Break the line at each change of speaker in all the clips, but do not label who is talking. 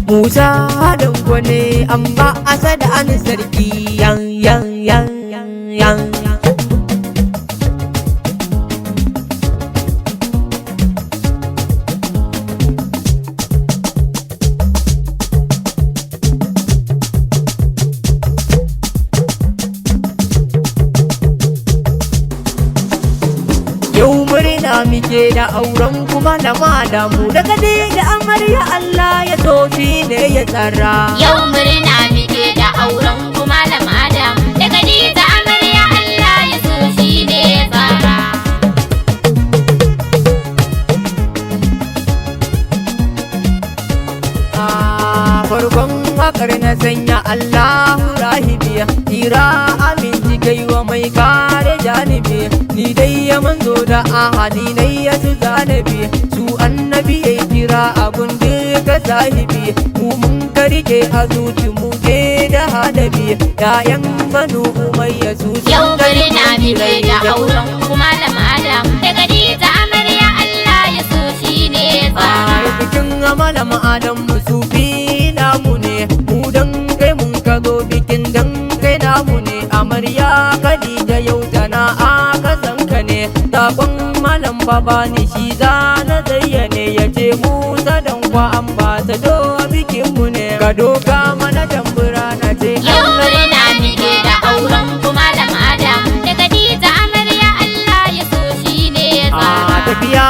Musa dango ne amma asada an sarki yan yan yan yan. Yau murna muke da auren kuma da madamu daga da amarya Allah ya so shi ne ya tsara.
Yau murna muke da auren kuma da madamu daga da amarya Allah ya so shi ne ya tsara.
Farkon wakar na sanya Allahu rahibiya tira aminci gaiwa mai kare janibi ni dai ya manzo da ahadi nai ya su zanabi su annabi ya kira abun duka sahibi mu mun karike a zuci mu ke da hadabi yayan banu umayya su
yau murna muke da auren kuma da madamu daga da amarya Allah ya so shi ne ya tsara.
Bikin malam Adam su namu ne mu dan kai mun ka zo bikin dan kai namu ne amarya Khadija yau tana aka san ka ne sakon malam baba ni shi za na zayyane yace Musa dan kwa an ba ta do bikin mu ne ka doka mana tambura na ce
yau murna muke da auren kuma da madamu daga da amarya Allah ya so shi ne ya tsara.
Tafiya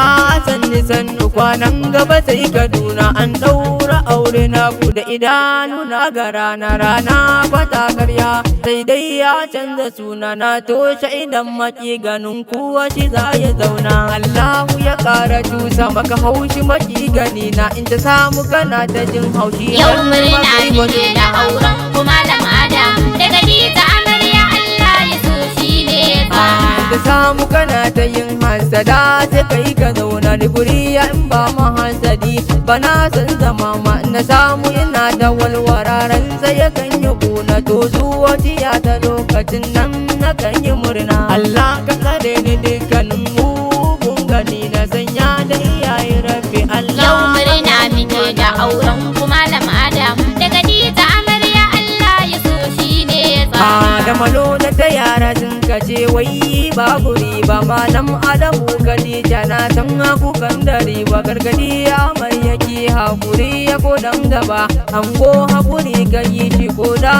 sanni sannu kwanan gaba sai Kaduna an daura aure na ku da idanu na ga rana kwata karya sai dai ya canza suna na toshe idan maki ganin kuwa shi za ya zauna. Allahu ya kara cusa maka haushi maki gani na in ta samu kana ta jin haushi.
Yau murna muke da auren kuma da madamu daga da amarya Allah ya so shi ne ya tsara.
Da samu kana ta yin hasada sai kai ka zauna da guriya in ba ma hasadi bana san zama ma na samu ina da walwararan sai ya kan yi kuna to zuwa jiya ta lokacin nan na kan yi murna. Allah ka tsare ni dukkanin mugun gani na sanya da iyaye rabbi Allah.
Yau murna muke da auren kuma da madamu daga da amarya Allah ya so shi ne ya tsara.
Da malo da ta yara sun kace wai babu riba malam Adamu Khadija na san hakukan da riba gargadi ya mai yake hakuri ya ko dan gaba ango hakuri ka yi shi ko da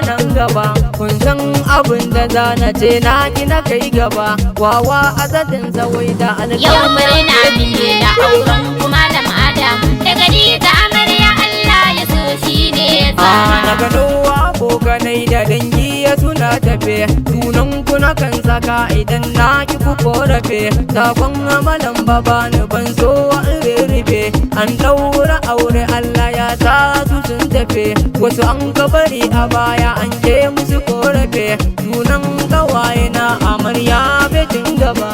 nan gaba kun san abin da za na ce na ki na kai gaba wawa azadin zawai da alƙawari.
Yau murna muke da auren kuma da madamu daga da amarya Allah ya so shi ne ya tsara.
Na gano abokanai da dangi ya suna tafe sunan kuna kan saka idan na ki ku korafe sakon amalan baba ni ban so in rurrufe an daura aure Allah ya sa su sun tafe wasu an kabari a baya an ke musu korafe sunan kawaye na amarya betin gaba.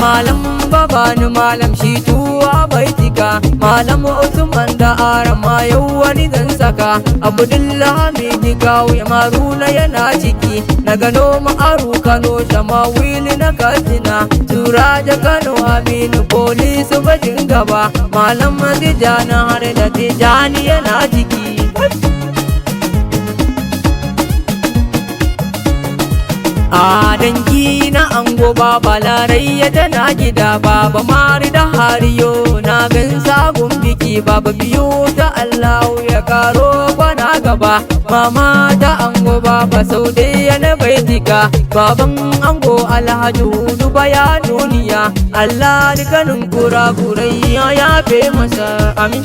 Malam babani malam shi tuwa bai tika malam Usman da arama yau wani zan saka Abdullahi mai kawo ya maruna yana ciki na gano ma'aru Kano Shamawili na Katsina Turaja Kano Aminu Polisu bajin gaba malam Tijjani har da Tijjani yana ciki. A dangi na ango baba larai ya tana gida baba mari da hariyo na gan sagun biki babu biyu ta Allahu ya karo kwana gaba. Mama ta ango baba Saudiya na baitika, baban ango Alhaji Hudu bayanuniya. Allah dukkanin kurakurai ya yafe masa, amin.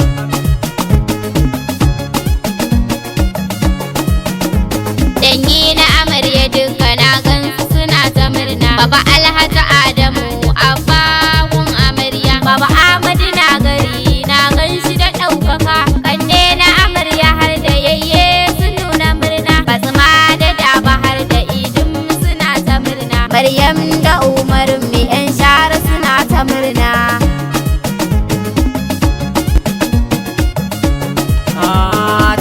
Dangi na amarya duka na gansu suna ta murna. Baba Alhaji Adamu abba gun amarya, baba Ahmadu na gari na ganshi da ɗaukaka. Kanne na amarya har da yayye sun nuna murna. Basma da daba har da idin suna ta murna. Maryam da Umar mai yan shara suna ta murna.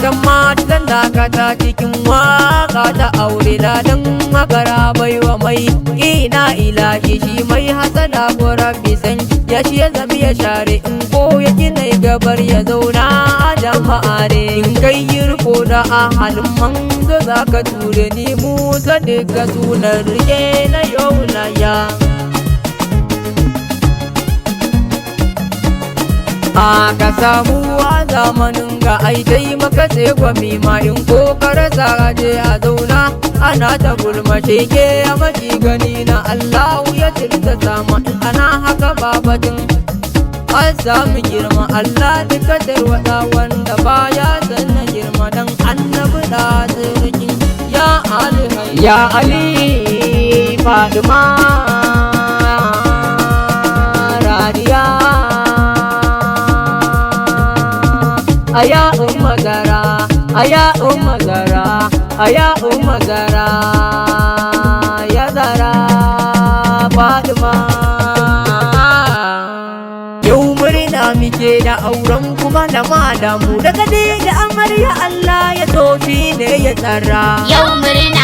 Dan matan dakata cikin waka ta aure ladan makara baiwa mai ina ilahi shi mai hasada ko rabbi san ya shi ya zami ya share in ko ya gina gabar ya zauna a jama'a ne in kai yirko da ahalin manzo zaka ture ni musa duka sunan rike na yau laya. Ka samu a zamanin ga ai dai maka sai gwami ma in ko karasa je a zauna ana ta gulma sheke a maji gani na Allahu ya tilta sama ana haka babatin an samu girma Allah duka tarwada wanda baya sanna girma dan annabi da tsirkin ya Ali Fatima Radiya aya umma zara aya umma zara aya umma zara ya zara Fatima. Yau murna muke da auren kuma da madamu daga da amarya Allah ya so shi ne ya tsara.
Yau murna